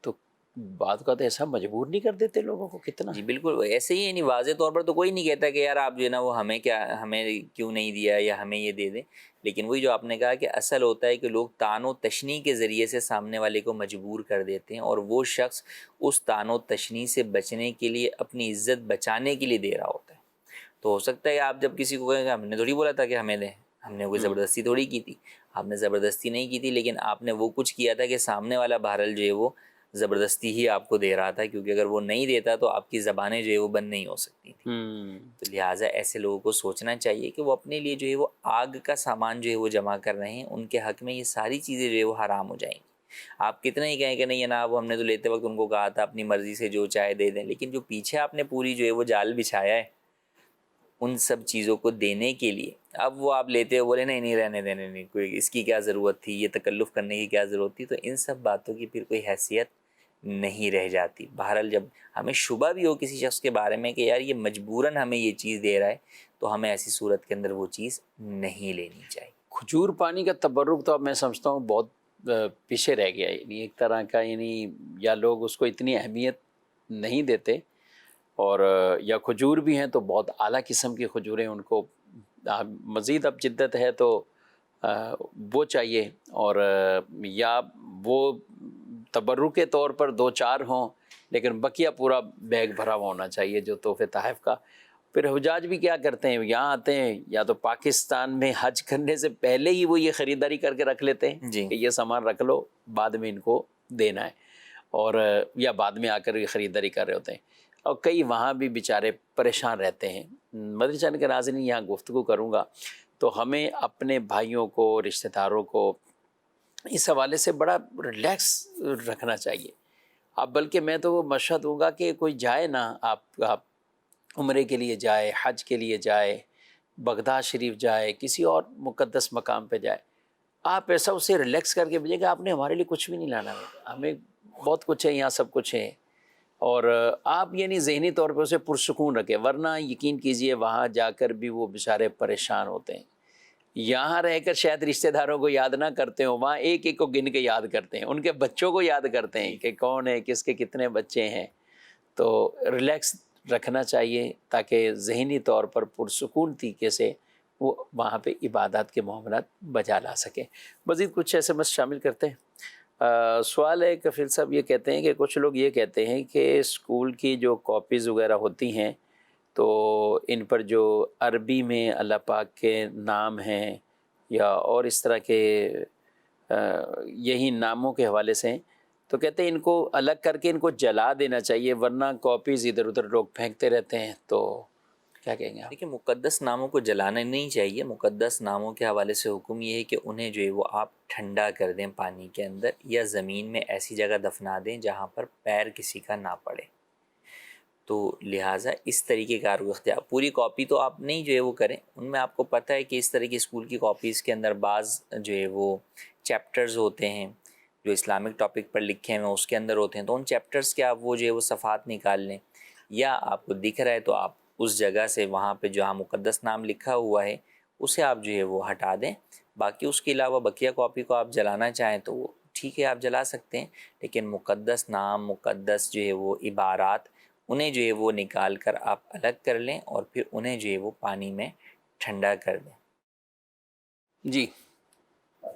تو بات کا تو ایسا مجبور نہیں کر دیتے لوگوں کو کتنا۔ جی بالکل ایسے ہی، یعنی واضح طور پر تو کوئی نہیں کہتا کہ یار آپ جو ہے نا وہ ہمیں کیوں نہیں دیا یا ہمیں یہ دے دیں، لیکن وہی جو آپ نے کہا کہ اصل ہوتا ہے کہ لوگ تان و تشنی کے ذریعے سے سامنے والے کو مجبور کر دیتے ہیں، اور وہ شخص اس تان و تشنی سے بچنے کے لیے اپنی عزت بچانے کے لیے دے رہا ہوتا ہے۔ تو ہو سکتا ہے آپ جب کسی کو کہیں گے ہم نے تھوڑی بولا تھا کہ ہمیں دیں، ہم نے کوئی زبردستی تھوڑی کی تھی، آپ نے زبردستی نہیں کی تھی، لیکن آپ نے وہ کچھ کیا تھا کہ سامنے والا بہرحال جو ہے وہ زبردستی ہی آپ کو دے رہا تھا، کیونکہ اگر وہ نہیں دیتا تو آپ کی زبانیں جو ہے وہ بند نہیں ہو سکتی تھیں۔ تو لہٰذا ایسے لوگوں کو سوچنا چاہیے کہ وہ اپنے لیے جو ہے وہ آگ کا سامان جو ہے وہ جمع کر رہے ہیں، ان کے حق میں یہ ساری چیزیں جو ہے وہ حرام ہو جائیں گی۔ آپ کتنا ہی کہیں کہ نہیں جناب ہم نے تو لیتے وقت ان کو کہا تھا اپنی مرضی سے جو چاہے دے دیں، لیکن جو پیچھے آپ نے پوری جو ہے وہ جال بچھایا ہے ان سب چیزوں کو دینے کے لیے، اب وہ آپ لیتے ہو بولے نہیں رہنے دینے، نہیں کوئی اس کی کیا ضرورت تھی، یہ تکلف کرنے کی کیا ضرورت تھی، تو ان سب باتوں کی پھر کوئی حیثیت نہیں رہ جاتی۔ بہرحال جب ہمیں شبہ بھی ہو کسی شخص کے بارے میں کہ یار یہ مجبوراً ہمیں یہ چیز دے رہا ہے، تو ہمیں ایسی صورت کے اندر وہ چیز نہیں لینی چاہیے۔ کھجور پانی کا تبرک تو اب میں سمجھتا ہوں بہت پیچھے رہ گیا ہے، یعنی ایک طرح کا، یعنی یا لوگ اس کو اتنی اہمیت نہیں دیتے، اور یا کھجور بھی ہیں تو بہت اعلیٰ قسم کی کھجوریں ان کو مزید اب جدت ہے تو وہ چاہیے، اور یا وہ تبرک کے طور پر 2-4 ہوں لیکن بقیہ پورا بیگ بھرا ہوا ہونا چاہیے جو تحفے تحائف کا۔ پھر حجاج بھی کیا کرتے ہیں، یہاں آتے ہیں یا تو پاکستان میں حج کرنے سے پہلے ہی وہ یہ خریداری کر کے رکھ لیتے ہیں جی کہ یہ سامان رکھ لو بعد میں ان کو دینا ہے، اور یا بعد میں آ کر یہ خریداری کر رہے ہوتے ہیں، اور کئی وہاں بھی بیچارے پریشان رہتے ہیں۔ مدنی چینل کے ناظرین یہاں گفتگو کروں گا تو ہمیں اپنے بھائیوں کو، رشتہ داروں کو اس حوالے سے بڑا ریلیکس رکھنا چاہیے۔ اب بلکہ میں تو وہ مشورہ دوں گا کہ کوئی جائے نا، آپ عمرے کے لیے جائے، حج کے لیے جائے، بغداد شریف جائے، کسی اور مقدس مقام پہ جائے، آپ ایسا اسے ریلیکس کر کے بھیجیں کہ آپ نے ہمارے لیے کچھ بھی نہیں لانا، ہمیں بہت کچھ ہے، یہاں سب کچھ ہے، اور آپ یعنی ذہنی طور پہ اسے پرسکون رکھیں، ورنہ یقین کیجئے وہاں جا کر بھی وہ بیچارے پریشان ہوتے ہیں۔ یہاں رہ کر شاید رشتہ داروں کو یاد نہ کرتے ہوں، وہاں ایک ایک کو گن کے یاد کرتے ہیں، ان کے بچوں کو یاد کرتے ہیں کہ کون ہے، کس کے کتنے بچے ہیں۔ تو ریلیکس رکھنا چاہیے تاکہ ذہنی طور پر پرسکون طریقے سے وہ وہاں پہ عبادات کے معاملات بجا لا سکیں۔ مزید کچھ ایس ایم ایس شامل کرتے ہیں۔ سوال ہے کفیل صاحب، یہ کہتے ہیں کہ کچھ لوگ یہ کہتے ہیں کہ اسکول کی جو کاپیز وغیرہ ہوتی ہیں تو ان پر جو عربی میں اللہ پاک کے نام ہیں یا اور اس طرح کے یہی ناموں کے حوالے سے ہیں، تو کہتے ہیں ان کو الگ کر کے ان کو جلا دینا چاہیے، ورنہ کاپیز ادھر ادھر لوگ پھینکتے رہتے ہیں، تو کیا کہیں گے آپ؟ دیکھیں مقدس ناموں کو جلانا نہیں چاہیے۔ مقدس ناموں کے حوالے سے حکم یہ ہے کہ انہیں جو ہے وہ آپ ٹھنڈا کر دیں پانی کے اندر، یا زمین میں ایسی جگہ دفنا دیں جہاں پر پیر کسی کا نہ پڑے۔ تو لہٰذا اس طریقے کا اختیار، پوری کاپی تو آپ نہیں جو ہے وہ کریں، ان میں آپ کو پتہ ہے کہ اس طرح کی اسکول کی کاپیز کے اندر بعض جو ہے وہ چیپٹرز ہوتے ہیں جو اسلامک ٹاپک پر لکھے ہیں اس کے اندر ہوتے ہیں، تو ان چیپٹرز کے آپ وہ جو ہے وہ صفحات نکال لیں، یا آپ کو دکھ رہا ہے تو آپ اس جگہ سے وہاں پہ جہاں مقدس نام لکھا ہوا ہے اسے آپ جو ہے وہ ہٹا دیں۔ باقی اس کے علاوہ بقیہ کاپی کو آپ جلانا چاہیں تو وہ ٹھیک ہے، آپ جلا سکتے ہیں، لیکن مقدس نام، مقدس جو ہے وہ عبارات، انہیں جو ہے وہ نکال کر آپ الگ کر لیں اور پھر انہیں جو ہے وہ پانی میں ٹھنڈا کر دیں۔ جی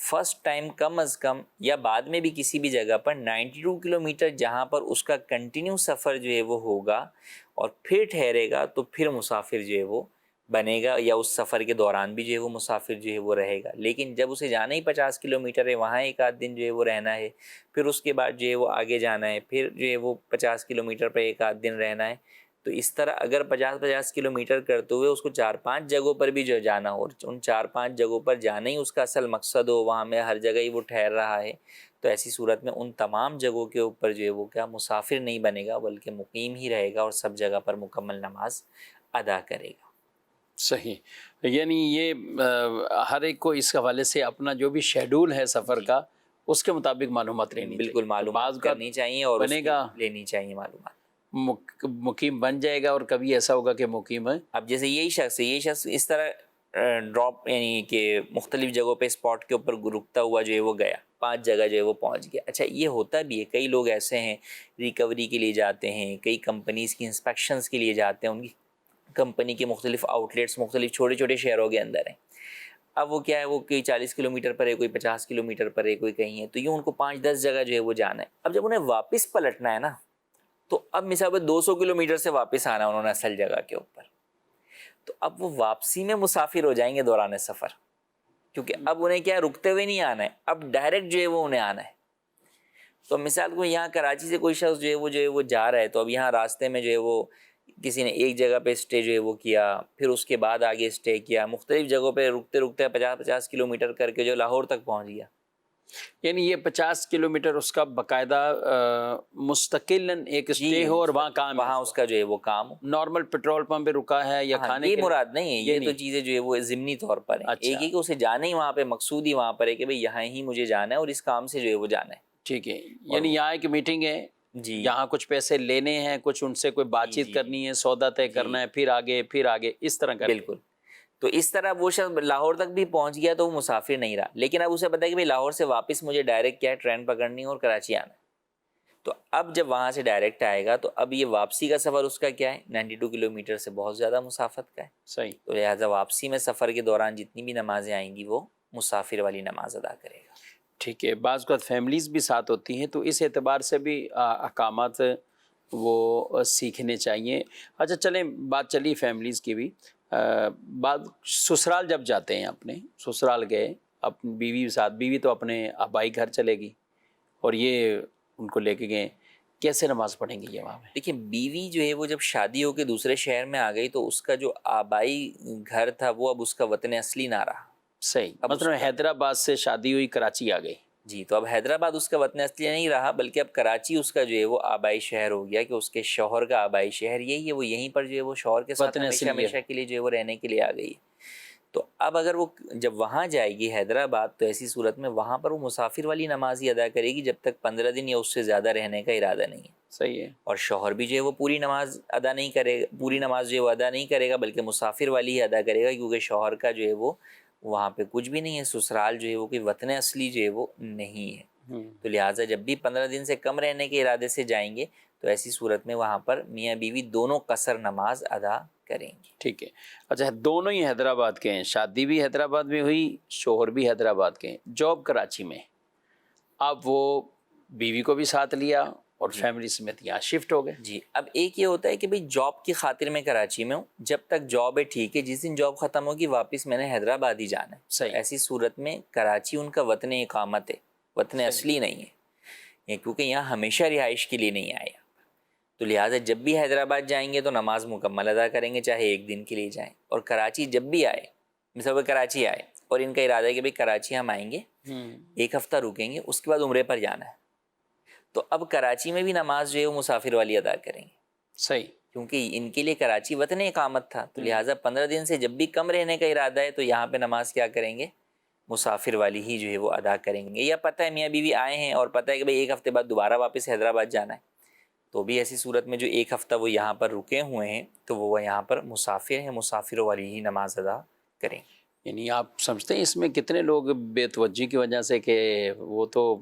فرسٹ ٹائم کم از کم یا بعد میں بھی کسی بھی جگہ پر 92 کلومیٹر جہاں پر اس کا کنٹینیو سفر جو ہے وہ ہوگا اور پھر ٹھہرے گا تو پھر مسافر جو ہے وہ بنے گا، یا اس سفر کے دوران بھی جو ہے وہ مسافر جو ہے وہ رہے گا۔ لیکن جب اسے جانا ہی 50 کلومیٹر ہے، وہاں ایک آدھ دن جو ہے وہ رہنا ہے، پھر اس کے بعد جو ہے وہ آگے جانا ہے، پھر جو ہے وہ 50 کلومیٹر پر ایک آدھ دن رہنا ہے، تو اس طرح اگر 50 کلومیٹر کرتے ہوئے اس کو 4-5 جگہوں پر بھی جو جانا ہو، ان 4-5 جگہوں پر جانا ہی اس کا اصل مقصد ہو، وہاں میں ہر جگہ ہی وہ ٹھہر رہا ہے، تو ایسی صورت میں ان تمام جگہوں کے اوپر جو ہے وہ کیا مسافر نہیں بنے گا بلکہ مقیم ہی رہے گا اور سب جگہ پر مکمل نماز ادا کرے گا۔ صحیح، یعنی یہ ہر ایک کو اس حوالے سے اپنا جو بھی شیڈول ہے سفر کا اس کے مطابق معلومات لینی بالکل معلومات کرنی چاہیے اور بنے گا لینی چاہیے معلومات۔ مقیم بن جائے گا اور کبھی ایسا ہوگا کہ مقیم ہے، اب جیسے یہی شخص اس طرح ڈراپ یعنی کہ مختلف جگہوں پہ اسپاٹ کے اوپر رکتا ہوا جو ہے وہ گیا، 5 جگہ جو ہے وہ پہنچ گیا۔ اچھا یہ ہوتا بھی ہے، کئی لوگ ایسے ہیں ریکوری کے لیے جاتے ہیں، کئی کمپنیز کی انسپیکشنز کے لیے جاتے ہیں، ان کی کمپنی کے مختلف آؤٹ لیٹس مختلف چھوٹے چھوٹے شہروں کے اندر ہیں۔ اب وہ کیا ہے، وہ کوئی 40 کلومیٹر پر ہے، کوئی 50 کلومیٹر پر ہے، کوئی کہیں ہے، تو یوں ان کو 5-10 جگہ جو ہے وہ جانا ہے۔ اب جب انہیں واپس پلٹنا ہے نا، تو اب مثال 200 کلومیٹر سے واپس آنا انہوں نے اصل جگہ کے اوپر، تو اب وہ واپسی میں مسافر ہو جائیں گے دوران سفر، کیونکہ اب انہیں کیا رکتے ہوئے نہیں آنا ہے، اب ڈائریکٹ جو ہے وہ انہیں آنا ہے۔ تو مثال کو یہاں کراچی سے کوئی شخص جو ہے وہ جا رہا ہے، تو اب یہاں راستے میں جو ہے وہ کسی نے ایک جگہ پہ اسٹے جو ہے وہ کیا، پھر اس کے بعد آگے اسٹے کیا، مختلف جگہوں پہ رکتے رکتے 50 کلومیٹر کر کے جو لاہور تک پہنچ گیا۔ یعنی یہ 50 کلومیٹر اس کا باقاعدہ مستقلاً ایک اسٹے ہو اور وہاں کام، وہاں اس کا جو ہے وہ کام نارمل پیٹرول پمپ پہ رکا ہے یا کھانے یہ کے مراد نہیں ہے، یہ تو چیزیں جو ہے وہ ضمنی طور پر ہیں۔ اچھا، ایک ہی کہ اسے جانا ہی وہاں پہ، مقصود ہی وہاں پر ہے کہ بھئی یہاں ہی مجھے جانا ہے اور اس کام سے جو ہے وہ جانا ہے۔ ٹھیک ہے، یعنی یہاں ایک میٹنگ ہے، جی یہاں کچھ پیسے لینے ہیں، کچھ ان سے کوئی بات چیت کرنی ہے، سودا طے کرنا ہے، پھر آگے اس طرح کا۔ بالکل، تو اس طرح وہ شخص لاہور تک بھی پہنچ گیا تو وہ مسافر نہیں رہا، لیکن اب اسے پتا ہے کہ بھئی لاہور سے واپس مجھے ڈائریکٹ کیا ہے ٹرین پکڑنی ہے اور کراچی آنا ہے، تو اب جب وہاں سے ڈائریکٹ آئے گا تو اب یہ واپسی کا سفر اس کا کیا ہے 92 کلومیٹر سے بہت زیادہ مسافت کا ہے، صحیح، تو لہٰذا واپسی میں سفر کے دوران جتنی بھی نمازیں آئیں گی وہ مسافر والی نماز ادا کرے گا۔ ٹھیک ہے، بعض اوقات فیملیز بھی ساتھ ہوتی ہیں تو اس اعتبار سے بھی احکامات وہ سیکھنے چاہیے۔ اچھا چلیں، بات چلی فیملیز کی بھی، بعد سسرال جب جاتے ہیں، اپنے سسرال گئے اپنی بیوی کے ساتھ، بیوی تو اپنے آبائی گھر چلے گی اور یہ ان کو لے کے گئے، کیسے نماز پڑھیں گی یہ وہاں میں؟ دیکھیں بیوی جو ہے وہ جب شادی ہو کے دوسرے شہر میں آ گئی تو اس کا جو آبائی گھر تھا وہ اب اس کا وطن اصلی نہ رہا۔ صحیح، مطلب حیدرآباد سے شادی ہوئی، کراچی آ گئی، جی، تو اب حیدرآباد اس کا وطن اصلی نہیں رہا بلکہ اب کراچی اس کا جو ہے وہ آبائی شہر ہو گیا، کہ اس کے شوہر کا آبائی شہر یہی ہے، وہ یہیں پر جو ہے وہ شوہر کے ساتھ ہمیشہ کے لیے جو ہے وہ رہنے کے لیے آ گئی ہے۔ تو اب اگر وہ جب وہاں جائے گی حیدرآباد تو ایسی صورت میں وہاں پر وہ مسافر والی نماز ہی ادا کرے گی جب تک 15 دن یا اس سے زیادہ رہنے کا ارادہ نہیں ہے۔ صحیح ہے، اور شوہر بھی جو ہے وہ پوری نماز ادا نہیں کرے گا، پوری نماز جو ہے وہ ادا نہیں کرے گا بلکہ مسافر والی ہی ادا کرے گا، کیونکہ شوہر کا جو ہے وہ وہاں پہ کچھ بھی نہیں ہے، سسرال جو ہے وہ کوئی وطن اصلی جو ہے وہ نہیں ہے۔ تو لہٰذا جب بھی 15 دن سے کم رہنے کے ارادے سے جائیں گے تو ایسی صورت میں وہاں پر میاں بیوی دونوں قصر نماز ادا کریں گے۔ ٹھیک ہے، اچھا دونوں ہی حیدرآباد کے ہیں، شادی بھی حیدرآباد میں ہوئی، شوہر بھی حیدرآباد کے ہیں، جاب کراچی میں، اب وہ بیوی کو بھی ساتھ لیا اور فیملی سمیت یہاں شفٹ ہو گئے۔ جی، اب ایک یہ ہوتا ہے کہ بھئی جاب کی خاطر میں کراچی میں ہوں، جب تک جاب ہے ٹھیک ہے، جس دن جاب ختم ہوگی واپس میں نے حیدرآباد ہی جانا ہے۔ صحیح، ایسی صورت میں کراچی ان کا وطن اقامت ہے، وطن اصلی نہیں ہے، کیونکہ یہاں ہمیشہ رہائش کے لیے نہیں آیا، تو لہٰذا جب بھی حیدرآباد جائیں گے تو نماز مکمل ادا کریں گے چاہے ایک دن کے لیے جائیں، اور کراچی جب بھی آئے، مثلا وہ کراچی آئے اور ان کا ارادہ ہے کہ بھئی کراچی ہم آئیں گے، 1 ہفتہ رکیں گے، اس کے بعد عمرے پر جانا ہے، تو اب کراچی میں بھی نماز جو ہے وہ مسافر والی ادا کریں گے۔ صحیح، کیونکہ ان کے لیے کراچی وطن اقامت تھا، تو لہٰذا 15 دن سے جب بھی کم رہنے کا ارادہ ہے تو یہاں پہ نماز کیا کریں گے، مسافر والی ہی جو ہے وہ ادا کریں گے۔ یا پتہ ہے میاں بیوی آئے ہیں اور پتہ ہے کہ بھئی 1 ہفتے بعد دوبارہ واپس حیدرآباد جانا ہے، تو بھی ایسی صورت میں جو 1 ہفتہ وہ یہاں پر رکے ہوئے ہیں تو وہ یہاں پر مسافر ہیں، مسافروں والی ہی نماز ادا کریں۔ یعنی آپ سمجھتے ہیں اس میں کتنے لوگ بے توجہی کی وجہ سے کہ وہ تو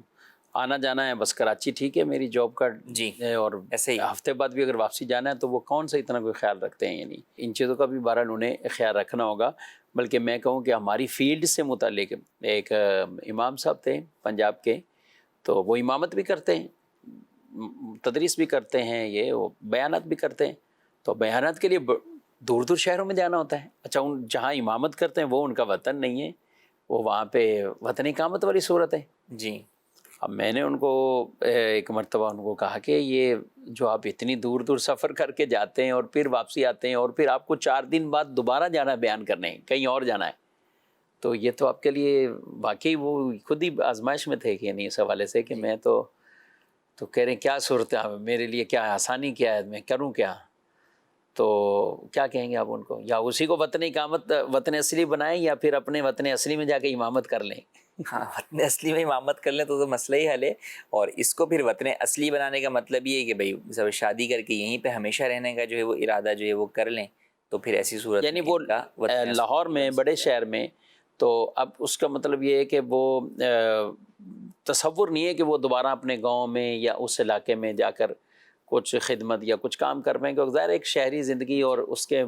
آنا جانا ہے، بس کراچی ٹھیک ہے میری جاب کا جی ہے اور ایسے ہی ہفتے بعد بھی اگر واپسی جانا ہے تو وہ کون سا اتنا کوئی خیال رکھتے ہیں؟ یعنی ان چیزوں کا بھی بہرحال انہیں خیال رکھنا ہوگا۔ بلکہ میں کہوں کہ ہماری فیلڈ سے متعلق ایک امام صاحب تھے پنجاب کے، تو وہ امامت بھی کرتے ہیں، تدریس بھی کرتے ہیں، یہ وہ بیانات بھی کرتے ہیں، تو بیانات کے لیے دور دور شہروں میں جانا ہوتا ہے. اچھا ان جہاں امامت کرتے ہیں وہ ان کا وطن نہیں ہے، وہ وہاں پہ وطن اقامت والی صورت ہے. جی. اب میں نے ان کو ایک مرتبہ ان کو کہا کہ یہ جو آپ اتنی دور دور سفر کر کے جاتے ہیں اور پھر واپسی آتے ہیں اور پھر آپ کو 4 دن بعد دوبارہ جانا ہے بیان کرنے، کہیں اور جانا ہے، تو یہ تو آپ کے لیے واقعی وہ خود ہی آزمائش میں تھے کہ نہیں اس حوالے سے کہ میں تو کہہ رہے ہیں کیا صورت ہے میرے لیے، کیا آسانی کیا ہے، میں کروں کیا؟ تو کیا کہیں گے آپ ان کو؟ یا اسی کو وطن اقامت وطن اصلی بنائیں یا پھر اپنے وطن اصلی میں جا کے امامت کر لیں؟ ہاں وطن اصلی میں امامت کر لیں تو مسئلہ ہی حل ہے. اور اس کو پھر وطن اصلی بنانے کا مطلب یہ ہے کہ بھائی جب شادی کر کے یہیں پہ ہمیشہ رہنے کا جو ہے وہ ارادہ جو ہے وہ کر لیں، تو پھر ایسی صورت یعنی وہ لاہور میں بڑے شہر میں، تو اب اس کا مطلب یہ ہے کہ وہ تصور نہیں ہے کہ وہ دوبارہ اپنے گاؤں میں یا اس علاقے میں جا کر کچھ خدمت یا کچھ کام کر پائیں گے. ظاہر ایک شہری زندگی اور اس کے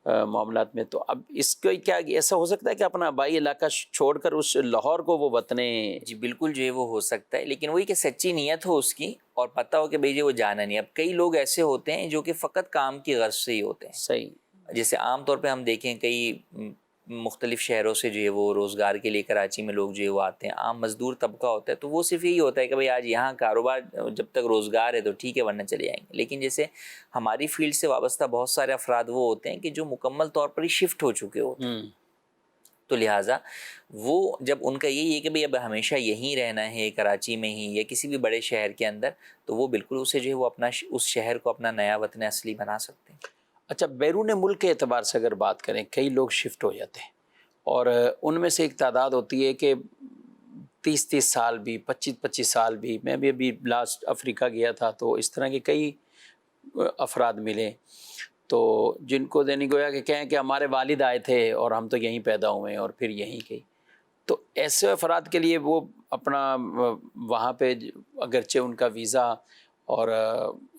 معاملات میں، تو اب اس کو کیا ایسا ہو سکتا ہے کہ اپنا آبائی علاقہ چھوڑ کر اس لاہور کو وہ وطن؟ جی بالکل جو ہے وہ ہو سکتا ہے، لیکن وہی کہ سچی نیت ہو اس کی اور پتہ ہو کہ بھئی وہ جانا نہیں. اب کئی لوگ ایسے ہوتے ہیں جو کہ فقط کام کی غرض سے ہی ہوتے ہیں. صحیح. جیسے عام طور پہ ہم دیکھیں کئی مختلف شہروں سے جو ہے وہ روزگار کے لیے کراچی میں لوگ جو ہے وہ آتے ہیں، عام مزدور طبقہ ہوتا ہے، تو وہ صرف یہی ہوتا ہے کہ بھئی آج یہاں کاروبار جب تک روزگار ہے تو ٹھیک ہے ورنہ چلے جائیں گے. لیکن جیسے ہماری فیلڈ سے وابستہ بہت سارے افراد وہ ہوتے ہیں کہ جو مکمل طور پر ہی شفٹ ہو چکے ہوتے ہیں، تو لہٰذا وہ جب ان کا یہی ہے کہ بھئی اب ہمیشہ یہیں رہنا ہے کراچی میں ہی یا کسی بھی بڑے شہر کے اندر، تو وہ بالکل اسے جو ہے وہ اپنا اس شہر کو اپنا نیا وطن اصلی بنا سکتے ہیں. اچھا بیرون ملک کے اعتبار سے اگر بات کریں، کئی لوگ شفٹ ہو جاتے ہیں اور ان میں سے ایک تعداد ہوتی ہے کہ 30 سال بھی 25 سال بھی. میں بھی ابھی لاسٹ افریقہ گیا تھا تو اس طرح کے کئی افراد ملے تو جن کو دینی گویا کہ کہیں کہ ہمارے والد آئے تھے اور ہم تو یہیں پیدا ہوئے ہیں اور پھر یہیں کے. تو ایسے افراد کے لیے وہ اپنا وہاں پہ اگرچہ ان کا ویزا اور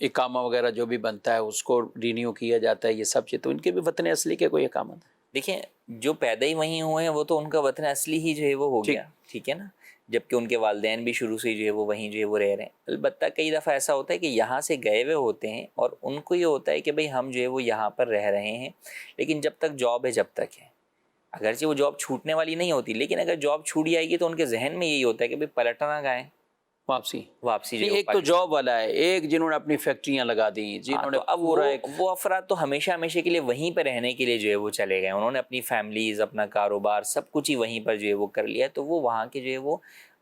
اقامہ وغیرہ جو بھی بنتا ہے اس کو رینیو کیا جاتا ہے، یہ سب چیز، تو ان کے بھی وطن اصلی کے کوئی اقامت ہے؟ دیکھیں جو پیدا ہی وہیں ہوئے ہیں وہ تو ان کا وطن اصلی ہی جو ہے وہ ہو گیا، ٹھیک ہے نا، جبکہ ان کے والدین بھی شروع سے جو ہے وہ وہیں جو ہے وہ رہ رہے ہیں. البتہ کئی دفعہ ایسا ہوتا ہے کہ یہاں سے گئے ہوئے ہوتے ہیں اور ان کو یہ ہوتا ہے کہ بھئی ہم جو ہے وہ یہاں پر رہ رہے ہیں، لیکن جب تک جاب ہے جب تک ہے، اگرچہ وہ جاب چھوٹنے والی نہیں ہوتی، لیکن اگر جاب چھوٹ جائے گی تو ان کے ذہن میں یہی ہوتا ہے کہ بھئی پلٹنا گئے واپسی جو ایک تو جاب والا ہے، ایک جنہوں نے اپنی فیکٹریاں لگا دی، جنہوں نے اب وہ افراد تو ہمیشہ کے لیے وہیں پہ رہنے کے لیے جو ہے وہ چلے گئے، انہوں نے اپنی فیملیز اپنا کاروبار سب کچھ ہی وہیں پر جو ہے وہ کر لیا، تو وہ وہاں کے جو ہے وہ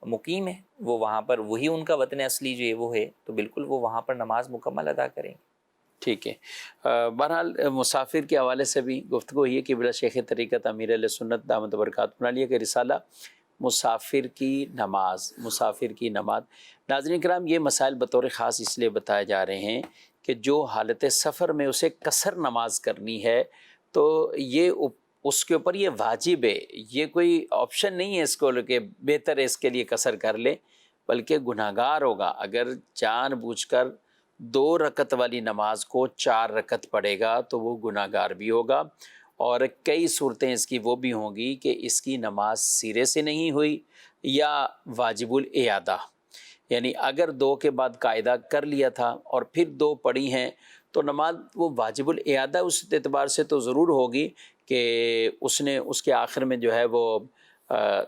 مقیم ہے، وہ وہاں پر وہی ان کا وطن اصلی جو ہے وہ ہے، تو بالکل وہ وہاں پر نماز مکمل ادا کریں گے. ٹھیک ہے. بہرحال مسافر کے حوالے سے بھی گفتگو یہ کہ بلا شیخ طریقت امیر علیہ سنت دامت برکات بنا لیا کہ رسالہ مسافر کی نماز. ناظرین کرام یہ مسائل بطور خاص اس لیے بتائے جا رہے ہیں کہ جو حالت سفر میں اسے قصر نماز کرنی ہے تو یہ اس کے اوپر یہ واجب ہے، یہ کوئی آپشن نہیں ہے اس کو کہ بہتر ہے اس کے لیے قصر کر لے، بلکہ گناہگار ہوگا اگر جان بوجھ کر 2 رکعت والی نماز کو 4 رکعت پڑھے گا تو وہ گناہگار بھی ہوگا. اور کئی صورتیں اس کی وہ بھی ہوں گی کہ اس کی نماز سرے سے نہیں ہوئی یا واجب الاعادہ، یعنی اگر 2 کے بعد قاعدہ کر لیا تھا اور پھر 2 پڑھی ہیں تو نماز وہ واجب الاعادہ اس اعتبار سے تو ضرور ہوگی کہ اس نے اس کے آخر میں جو ہے وہ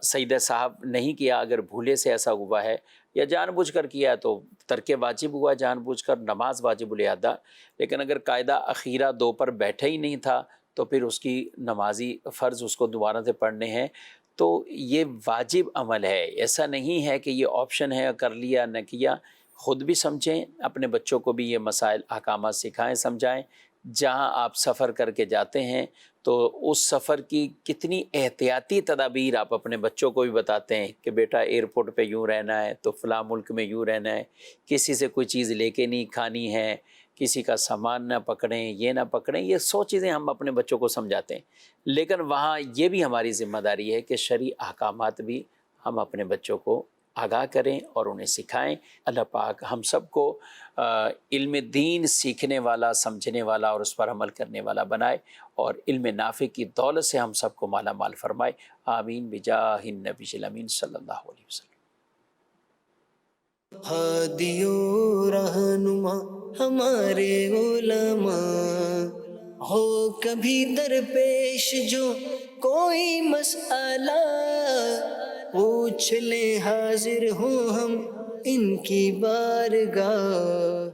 سجدہ صاحب نہیں کیا، اگر بھولے سے ایسا ہوا ہے یا جان بوجھ کر کیا تو ترک واجب ہوا، جان بوجھ کر نماز واجب الاعادہ. لیکن اگر قاعدہ اخیرہ 2 پر بیٹھا ہی نہیں تھا تو پھر اس کی نمازی فرض اس کو دوبارہ سے پڑھنے ہیں. تو یہ واجب عمل ہے، ایسا نہیں ہے کہ یہ آپشن ہے، کر لیا نہ کیا. خود بھی سمجھیں، اپنے بچوں کو بھی یہ مسائل احکامات سکھائیں، سمجھائیں. جہاں آپ سفر کر کے جاتے ہیں تو اس سفر کی کتنی احتیاطی تدابیر آپ اپنے بچوں کو بھی بتاتے ہیں کہ بیٹا ایئرپورٹ پہ یوں رہنا ہے تو فلاں ملک میں یوں رہنا ہے، کسی سے کوئی چیز لے کے نہیں کھانی ہے، کسی کا سامان نہ پکڑیں، یہ نہ پکڑیں. یہ 100 چیزیں ہم اپنے بچوں کو سمجھاتے ہیں، لیکن وہاں یہ بھی ہماری ذمہ داری ہے کہ شرعی احکامات بھی ہم اپنے بچوں کو آگاہ کریں اور انہیں سکھائیں۔ اللہ پاک ہم سب کو علم دین سیکھنے والا، سمجھنے والا اور اس پر عمل کرنے والا بنائے، اور علم نافع کی دولت سے ہم سب کو مالا مال فرمائے۔ آمین بجاہ النبی الامین صلی اللہ علیہ وسلم۔ ہادی و رہنما ہمارے علماء، ہو کبھی درپیش جو کوئی مسئلہ، پوچھ لیں حاضر ہوں ہم ان کی بارگاہ۔